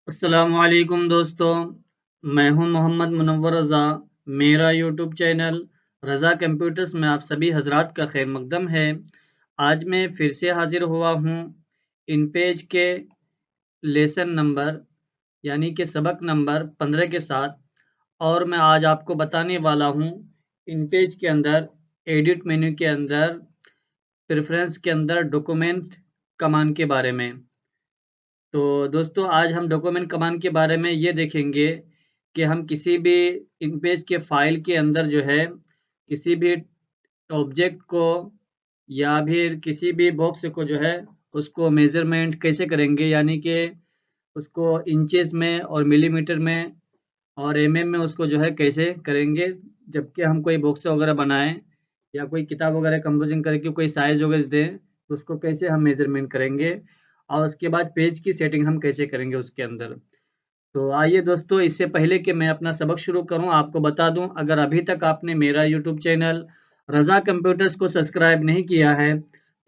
अस्सलामुअलैकुम दोस्तों, मैं हूं मोहम्मद मुनव्वर रज़ा। मेरा यूट्यूब चैनल रज़ा कंप्यूटर्स में आप सभी हजरात का खैर मकदम है। आज मैं फिर से हाजिर हुआ हूं इन पेज के लेसन नंबर यानी कि सबक नंबर 15 के साथ, और मैं आज आपको बताने वाला हूं इन पेज के अंदर एडिट मेन्यू के अंदर प्रेफरेंस के अंदर डॉक्यूमेंट कमांड के बारे में। तो दोस्तों, आज हम डॉक्यूमेंट कमांड के बारे में ये देखेंगे कि हम किसी भी इन पेज के फाइल के अंदर जो है किसी भी ऑब्जेक्ट को या फिर किसी भी बॉक्स को जो है उसको मेजरमेंट कैसे करेंगे, यानी कि उसको इंचेस में और मिलीमीटर में और एमएम में उसको जो है कैसे करेंगे। जबकि हम कोई बॉक्स वगैरह बनाएं या कोई किताब वगैरह कंपोजिंग करके कोई साइज वगैरह दें तो उसको कैसे हम मेजरमेंट करेंगे और उसके बाद पेज की सेटिंग हम कैसे करेंगे उसके अंदर। तो आइए दोस्तों, इससे पहले कि मैं अपना सबक शुरू करूं, आपको बता दूं, अगर अभी तक आपने मेरा यूट्यूब चैनल रज़ा कंप्यूटर्स को सब्सक्राइब नहीं किया है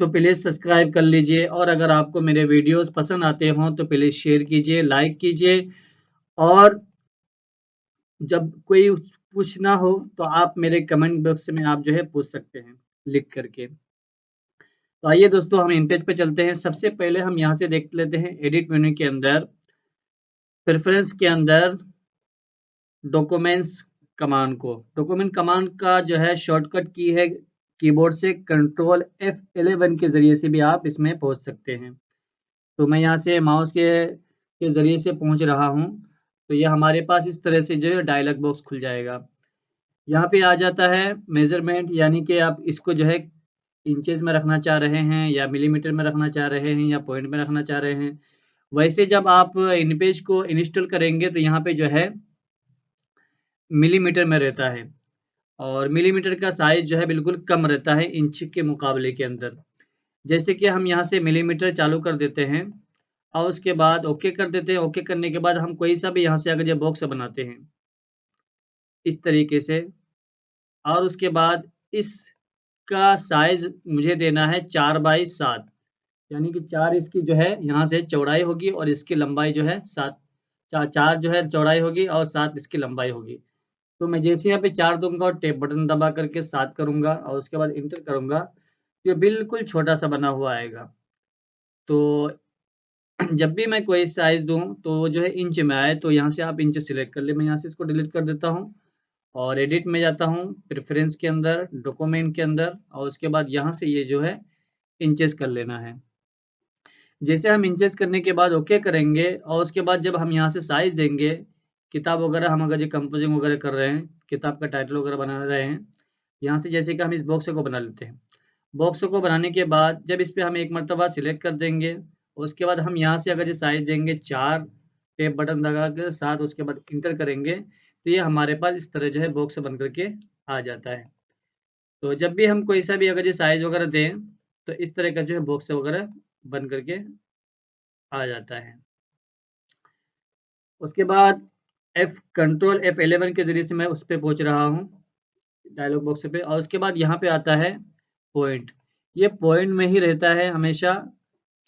तो प्लीज़ सब्सक्राइब कर लीजिए, और अगर आपको मेरे वीडियोस पसंद आते हों तो प्लीज़ शेयर कीजिए, लाइक कीजिए, और जब कोई पूछना हो तो आप मेरे कमेंट बॉक्स में आप जो है पूछ सकते हैं लिख करके। तो आइए दोस्तों, हम इन पेज पे चलते हैं। सबसे पहले हम यहाँ से देख लेते हैं एडिट मेन्यू के अंदर प्रेफरेंस के अंदर डॉक्यूमेंट्स कमांड को। डॉक्यूमेंट कमांड का जो है शॉर्टकट की है कीबोर्ड से कंट्रोल F11 के ज़रिए से भी आप इसमें पहुंच सकते हैं। तो मैं यहाँ से माउस के ज़रिए से पहुंच रहा हूँ। तो ये हमारे पास इस तरह से जो है डायलॉग बॉक्स खुल जाएगा। यहाँ पे आ जाता है मेजरमेंट, यानी कि आप इसको जो है इंचेस में रखना चाह रहे हैं या मिलीमीटर में रखना चाह रहे हैं या पॉइंट में रखना चाह रहे हैं। वैसे जब आप इन पेज को इंस्टॉल करेंगे तो यहाँ पे जो है मिलीमीटर में रहता है, और मिलीमीटर का साइज जो है बिल्कुल कम रहता है इंच के मुकाबले के अंदर। जैसे कि हम यहाँ से मिलीमीटर चालू कर देते हैं और उसके बाद ओके कर देते हैं। ओके करने के बाद हम कोई सा भी यहाँ से अगर ये बॉक्स बनाते हैं इस तरीके से, और उसके बाद इसका साइज मुझे देना है 4/7, यानी कि 4 इसकी जो है यहाँ से चौड़ाई होगी और इसकी लंबाई जो है 7, 4 जो है चौड़ाई होगी और 7 इसकी लंबाई होगी। तो मैं जैसे यहाँ पे 4 दूंगा और टेप बटन दबा करके 7 करूंगा और उसके बाद इंटर करूंगा, ये बिल्कुल छोटा सा बना हुआ आएगा। तो जब भी मैं कोई साइज दूं तो वो जो है इंच में आए, तो यहाँ से आप इंच सिलेक्ट कर ले। मैं यहाँ से इसको डिलीट कर देता हूँ और एडिट में जाता हूँ, प्रेफरेंस के अंदर, डॉक्यूमेंट के अंदर, और उसके बाद यहाँ से ये जो है इंचेस कर लेना है। जैसे हम इंचेस करने के बाद ओके करेंगे और उसके बाद जब हम यहाँ से साइज देंगे, किताब वगैरह हम अगर ये कंपोजिंग वगैरह कर रहे हैं, किताब का टाइटल वगैरह बना रहे हैं, यहाँ से जैसे कि हम इस बॉक्स को बना लेते हैं। बॉक्स को बनाने के बाद जब इस पे हम एक मरतबा सिलेक्ट कर देंगे, उसके बाद हम यहाँ से अगर ये साइज देंगे 4, टेप बटन दबा के साथ, उसके बाद इंटर करेंगे, तो ये हमारे पास इस तरह जो है बॉक्स बन करके आ जाता है। तो जब भी हम कोई सा भी अगर ये साइज वगैरह दें तो इस तरह का जो है बॉक्स वगैरह बन करके आ जाता है। उसके बाद कंट्रोल F11 के ज़रिए से मैं उस पे पहुँच रहा हूँ डायलॉग बॉक्स पे, और उसके बाद यहाँ पे आता है पॉइंट। ये पॉइंट में ही रहता है हमेशा,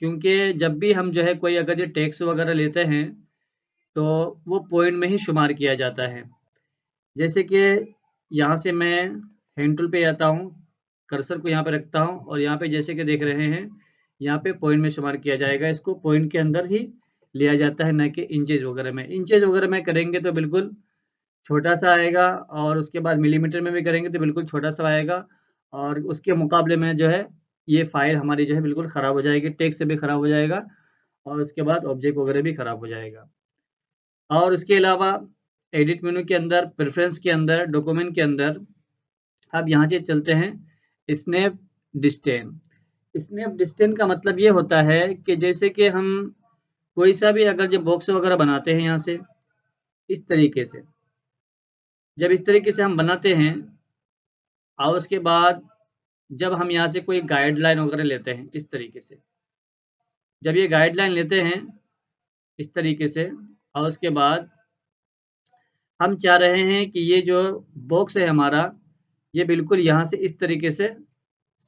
क्योंकि जब भी हम जो है कोई अगर ये टेक्स्ट वगैरह लेते हैं तो वो पॉइंट में ही शुमार किया जाता है। जैसे कि यहाँ से मैं हैंड टूल पे आता हूँ, कर्सर को यहाँ पे रखता हूँ और यहाँ पे जैसे कि देख रहे हैं, यहाँ पे पॉइंट में शुमार किया जाएगा। इसको पॉइंट के अंदर ही लिया जाता है, न कि इंचेज वगैरह में। इंचेज वगैरह में करेंगे तो बिल्कुल छोटा सा आएगा, और उसके बाद मिलीमीटर में भी करेंगे तो बिल्कुल छोटा सा आएगा, और उसके मुकाबले में जो है ये फाइल हमारी जो है बिल्कुल ख़राब हो जाएगी, टेक्स्ट से भी ख़राब हो जाएगा और उसके बाद ऑब्जेक्ट वगैरह भी ख़राब हो जाएगा। और उसके अलावा एडिट मेनू के अंदर, प्रेफरेंस के अंदर, डॉक्यूमेंट के अंदर अब यहाँ से चलते हैं स्नैप डिस्टेंस। स्नैप डिस्टेंस का मतलब ये होता है कि जैसे कि हम कोई सा भी अगर जो बॉक्स वगैरह बनाते हैं यहाँ से इस तरीके से, जब इस तरीके से हम बनाते हैं और उसके बाद जब हम यहाँ से कोई गाइडलाइन वगैरह लेते हैं इस तरीके से, जब ये गाइडलाइन लेते हैं इस तरीके से, और उसके बाद हम चाह रहे हैं कि ये जो बॉक्स है हमारा, ये बिल्कुल यहाँ से इस तरीके से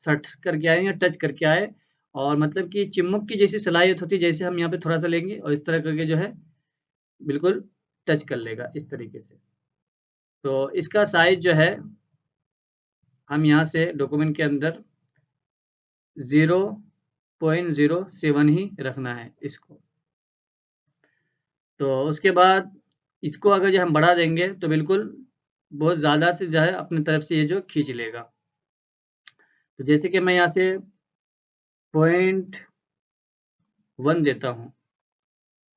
सट करके आए या टच करके आए, और मतलब कि चिम्मक की जैसी सलाहियत होती है, जैसे हम यहाँ पे थोड़ा सा लेंगे और इस तरह करके जो है बिल्कुल टच कर लेगा इस तरीके से। तो इसका साइज़ जो है हम यहाँ से डॉक्यूमेंट के अंदर 0.07 ही रखना है इसको। तो उसके बाद इसको अगर जो हम बढ़ा देंगे तो बिल्कुल बहुत ज़्यादा से जो है अपनी तरफ से ये जो खींच लेगा। तो जैसे कि मैं यहाँ से 0.1 देता हूँ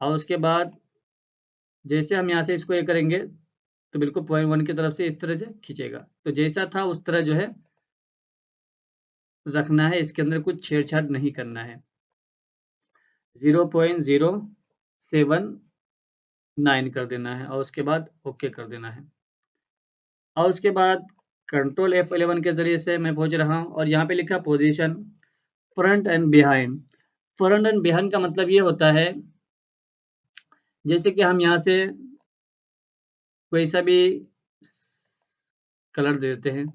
और उसके बाद जैसे हम यहाँ से इसको ये करेंगे तो बिल्कुल 0.1 की तरफ से इस तरह से खींचेगा। तो जैसा था उस तरह जो है रखना है, इसके अंदर कुछ छेड़छाड़ नहीं करना है। 0.079 कर देना है और उसके बाद ओके कर देना है। और उसके बाद कंट्रोल F11 के ज़रिए से मैं पहुँच रहा हूँ और यहाँ पे लिखा position front end behind. Front end behind का मतलब ये होता है जैसे कि हम यहाँ से कोई सा भी कलर दे देते हैं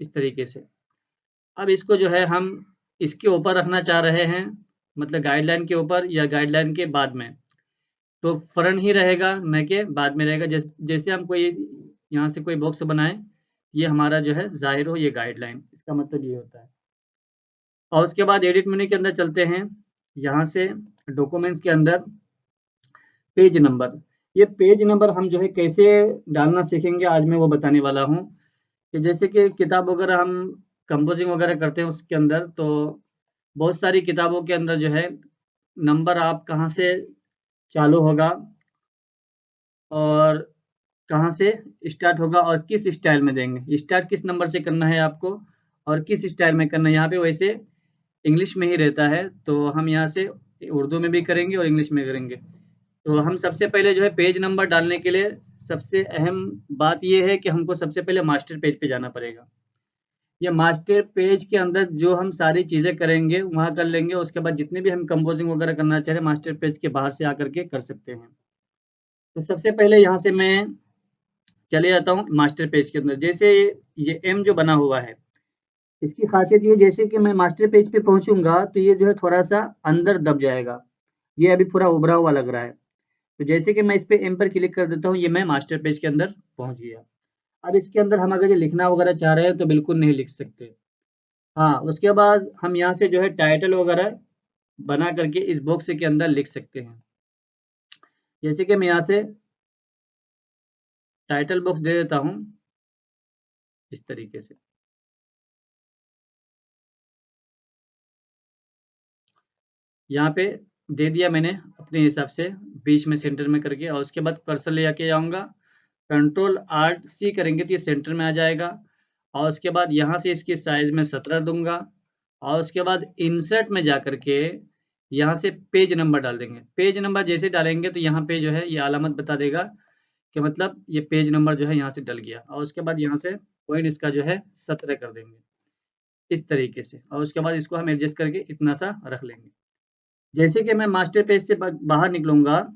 इस तरीके से। अब इसको जो है हम इसके ऊपर रखना चाह रहे हैं, मतलब गाइडलाइन के ऊपर या गाइडलाइन के बाद में। तो फ्रंट ही रहेगा न कि बाद में रहेगा। जैसे हम कोई यहाँ से कोई बॉक्स बनाएं, ये हमारा जो है ज़ाहिर हो ये गाइडलाइन, इसका मतलब ये होता है। और उसके बाद एडिट मेन्यू के अंदर चलते हैं, यहाँ से डॉक्यूमेंट्स के अंदर पेज नंबर। ये पेज नंबर हम जो है कैसे डालना सीखेंगे आज मैं वो बताने वाला हूँ। कि जैसे कि किताब वगैरह हम कंपोजिंग वगैरह करते हैं उसके अंदर, तो बहुत सारी किताबों के अंदर जो है नंबर आप कहाँ से चालू होगा और कहाँ से स्टार्ट होगा और किस स्टाइल में देंगे, स्टार्ट किस नंबर से करना है आपको और किस स्टाइल में करना है। यहाँ पे वैसे इंग्लिश में ही रहता है, तो हम यहाँ से उर्दू में भी करेंगे और इंग्लिश में करेंगे। तो हम सबसे पहले जो है पेज नंबर डालने के लिए सबसे अहम बात ये है कि हमको सबसे पहले मास्टर पेज पे जाना पड़ेगा। ये मास्टर पेज के अंदर जो हम सारी चीज़ें करेंगे वहाँ कर लेंगे, उसके बाद जितने भी हम कंपोजिंग वगैरह करना चाह रहे हैं मास्टर पेज के बाहर से आकर के कर सकते हैं। तो सबसे पहले यहाँ से मैं चले जाता हूँ मास्टर पेज के अंदर। जैसे ये एम जो बना हुआ है, इसकी खासियत ये जैसे कि मैं मास्टर पेज पे पहुँचूँगा तो ये जो है थोड़ा-सा अंदर दब जाएगा। ये अभी पूरा उभरा हुआ लग रहा है। तो जैसे कि मैं इस पे एम पर क्लिक कर देता हूँ, ये मैं मास्टर पेज के अंदर पहुँच गया। अब इसके अंदर हम अगर ये लिखना वगैरह चाह रहे हैं तो बिल्कुल नहीं लिख सकते। हाँ, उसके बाद हम यहाँ से जो है टाइटल वगैरह बना करके इस बॉक्स के अंदर लिख सकते हैं। जैसे कि मैं यहाँ से टाइटल बॉक्स दे देता हूँ इस तरीके से। यहाँ पे दे दिया मैंने अपने हिसाब से बीच में सेंटर में करके, और उसके बाद कर्सर ले जाके जाऊँगा, कंट्रोल आल्ट सी करेंगे तो ये सेंटर में आ जाएगा। और उसके बाद यहाँ से इसकी साइज़ में 17 दूँगा और उसके बाद इंसर्ट में जाकर के यहाँ से पेज नंबर डाल देंगे। पेज नंबर जैसे डालेंगे तो यहाँ पे जो है ये अलामत बता देगा कि मतलब ये पेज नंबर जो है यहाँ से डल गया, और उसके बाद यहाँ से पॉइंट इसका जो है 17 कर देंगे इस तरीके से, और उसके बाद इसको हम एडजस्ट करके इतना सा रख लेंगे। जैसे कि मैं मास्टर पेज से बाहर निकलूँगा,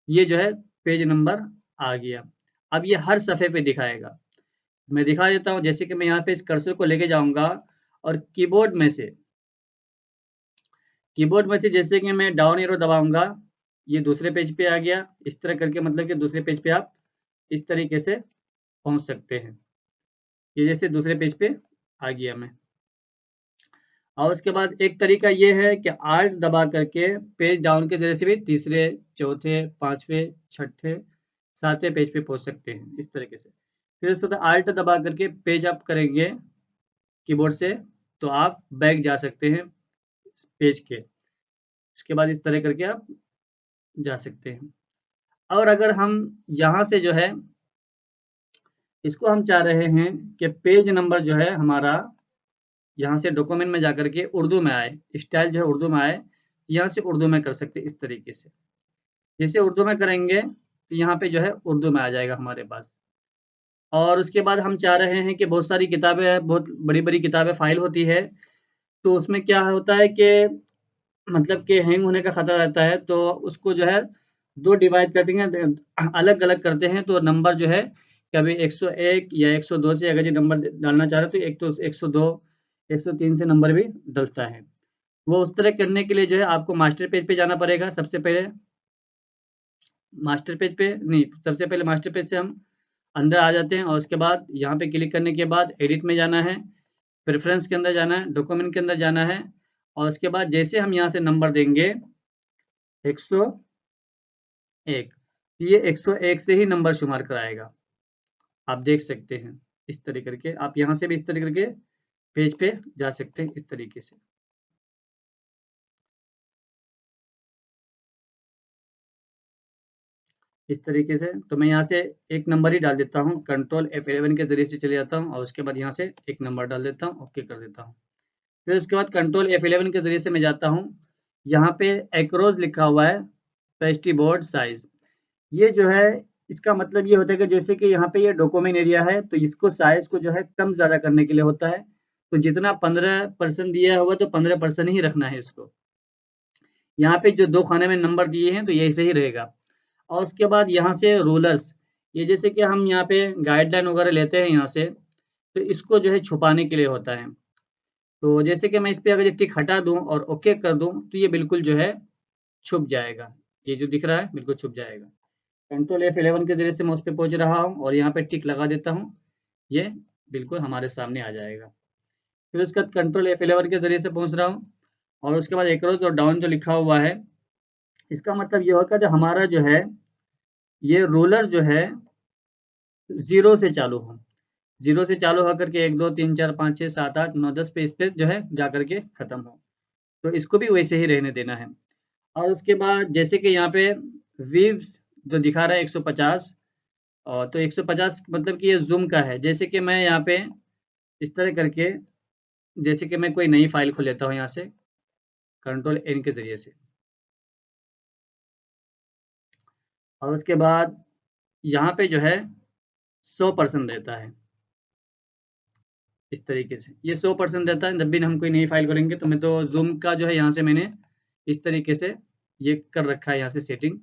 ये जो है पेज नंबर आ गया। अब ये हर सफ़े पे दिखाएगा। मैं दिखा देता हूँ, जैसे कि मैं यहाँ पे इस कर्सर को लेके जाऊँगा और कीबोर्ड में से जैसे कि मैं डाउन एरो दबाऊँगा, ये दूसरे पेज पे आ गया। इस तरह करके मतलब कि दूसरे पेज पे आप इस तरीके से पहुँच सकते हैं। ये जैसे दूसरे पेज पे आ गया मैं। और उसके बाद एक तरीका ये है कि आल्ट दबा करके पेज डाउन के ज़रिए से भी तीसरे, चौथे, 5वें, छठे, 7वें पेज पे पहुँच सकते हैं इस तरीके से। फिर उसके बाद आल्ट दबा करके पेज अप करेंगे कीबोर्ड से तो आप बैक जा सकते हैं पेज के। उसके बाद इस तरह करके आप जा सकते हैं। और अगर हम यहाँ से जो है इसको हम चाह रहे हैं कि पेज नंबर जो है हमारा यहाँ से डॉक्यूमेंट में जाकर के उर्दू में आए, स्टाइल जो है उर्दू में आए, यहाँ से उर्दू में कर सकते हैं इस तरीके से। जैसे उर्दू में करेंगे तो यहाँ पे जो है उर्दू में आ जाएगा हमारे पास। और उसके बाद हम चाह रहे हैं कि बहुत सारी किताबें, बहुत बड़ी-बड़ी किताबें फाइल होती है, तो उसमें क्या होता है कि मतलब कि हैंग होने का खतरा रहता है, तो उसको जो है 2 डिवाइड कर देंगे, अलग-अलग करते हैं तो नंबर जो है कभी 101 या 102 से अगर ये नंबर डालना चाह रहे हैं तो एक तो 102, 103 से नंबर भी डलता है। वो उस तरह करने के लिए जो है आपको मास्टर पेज पे जाना पड़ेगा सबसे पहले। मास्टर पेज पे नहीं, सबसे पहले मास्टर पेज से हम अंदर आ जाते हैं और उसके बाद यहाँ पे क्लिक करने के बाद एडिट में जाना है, प्रेफरेंस के अंदर जाना है, डॉक्यूमेंट के अंदर जाना है और उसके बाद जैसे हम यहाँ से नंबर देंगे 101, ये 101 से ही नंबर शुमार कराएगा। आप देख सकते हैं इस तरीके करके, आप यहाँ से भी इस तरीके करके पेज पे जा सकते हैं इस तरीके से। इस तरीके से तो मैं यहाँ से एक नंबर ही डाल देता हूँ, कंट्रोल F11 के ज़रिए से चले जाता हूँ और उसके बाद यहाँ से एक नंबर डाल देता हूँ, ओके कर देता हूँ। फिर उसके बाद कंट्रोल F11 के ज़रिए से मैं जाता हूँ, यहाँ पे एक्रोस लिखा हुआ है पेस्ट्री बोर्ड साइज़। ये जो है इसका मतलब ये होता है कि जैसे कि यहाँ पे ये डॉक्यूमेंट एरिया है तो इसको साइज़ को जो है कम ज़्यादा करने के लिए होता है। तो जितना 15% दिया हुआ तो 15% ही रखना है इसको। यहाँ पे जो 2 खाने में नंबर दिए हैं तो ये ऐसे ही रहेगा। और उसके बाद यहाँ से रूलर्स, ये जैसे कि हम यहाँ पे गाइडलाइन वगैरह लेते हैं यहाँ से, तो इसको जो है छुपाने के लिए होता है। तो जैसे कि मैं इस पे अगर ये टिक हटा दूँ और ओके कर दूँ तो ये बिल्कुल जो है छुप जाएगा। ये जो दिख रहा है बिल्कुल छुप जाएगा। कंट्रोल F11 के ज़रिए से मैं उस पे पहुँच रहा हूँ और यहाँ पे टिक लगा देता हूँ, ये बिल्कुल हमारे सामने आ जाएगा। फिर उसके बाद कंट्रोल F11 के ज़रिए से पहुँच रहा हूँ और उसके बाद एक्रोस और डाउन जो लिखा हुआ है, इसका मतलब ये होगा जो हमारा जो है, ये रोलर जो है 0 से चालू हो। 0 से चालू होकर के 1, 2, 3, 4, 5, 6, 7, 8, 9, 10 पे इस पे जो है जाकर के खत्म हो। तो इसको भी वैसे ही रहने देना है। और उसके बाद जैसे कि यहाँ पे वीव्स जो दिखा रहा है 150, और तो 150 मतलब कि ये ज़ूम का है। जैसे कि मैं यहाँ पे इस तरह करके, जैसे कि मैं कोई नई फ़ाइल खोल लेता हूँ यहाँ से कंट्रोल N के ज़रिए से। और उसके बाद यहाँ पे जो है 100% रहता है। इस तरीके से ये 100% रहता है। जब भी हम कोई नई फ़ाइल खोलेंगे तो मैं तो ज़ूम का जो है यहाँ से मैंने इस तरीके से ये कर रखा है यहाँ से सेटिंग।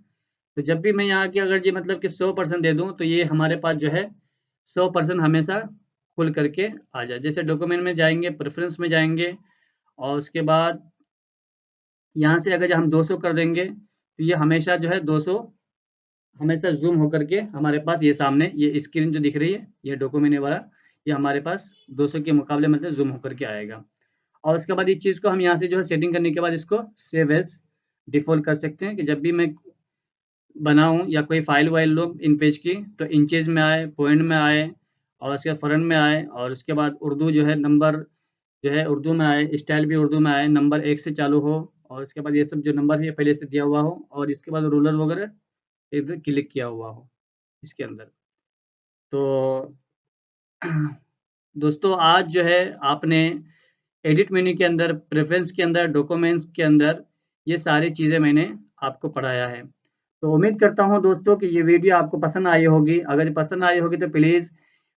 तो जब भी मैं यहाँ की अगर जी मतलब कि 100% दे दूँ तो ये हमारे पास जो है 100% हमेशा खुल करके आ जाए। जैसे डॉक्यूमेंट में जाएँगे, प्रेफ़रेंस में जाएँगे और उसके बाद यहाँ से अगर हम 200 कर देंगे तो ये हमेशा जो है 200 हमेशा ज़ूम होकर के हमारे पास ये सामने ये स्क्रीन जो दिख रही है, ये डॉक्यूमेंट वाला, ये हमारे पास 200 के मुकाबले मतलब ज़ूम होकर के आएगा। और उसके बाद इस चीज़ को हम यहाँ से जो है सेटिंग करने के बाद इसको सेव एज़ डिफ़ॉल्ट कर सकते हैं कि जब भी मैं बनाऊँ या कोई फ़ाइल वाइल लूँ इन पेज की तो इंचेज़ में आए, पॉइंट में आए और उसके फ्रंट में आए और उसके बाद उर्दू जो है नंबर जो है उर्दू में आए, स्टाइल भी उर्दू में आए, नंबर 1 से चालू हो और उसके बाद ये सब जो नंबर है पहले से दिया हुआ हो और इसके बाद रूलर वगैरह इधर क्लिक किया हुआ हो इसके अंदर। तो दोस्तों आज जो है आपने एडिट मेन्यू के अंदर, प्रेफ़रेंस के अंदर, डॉक्यूमेंट्स के अंदर ये सारी चीज़ें मैंने आपको पढ़ाया है। तो उम्मीद करता हूँ दोस्तों कि ये वीडियो आपको पसंद आई होगी। अगर पसंद आई होगी तो प्लीज़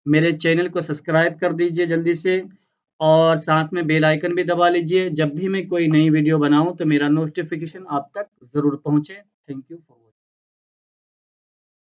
मेरे चैनल को सब्सक्राइब कर दीजिए जल्दी से और साथ में बेल आइकन भी दबा लीजिए। जब भी मैं कोई नई वीडियो बनाऊँ तो मेरा नोटिफ़िकेशन आप तक ज़रूर पहुँचे। Thank you for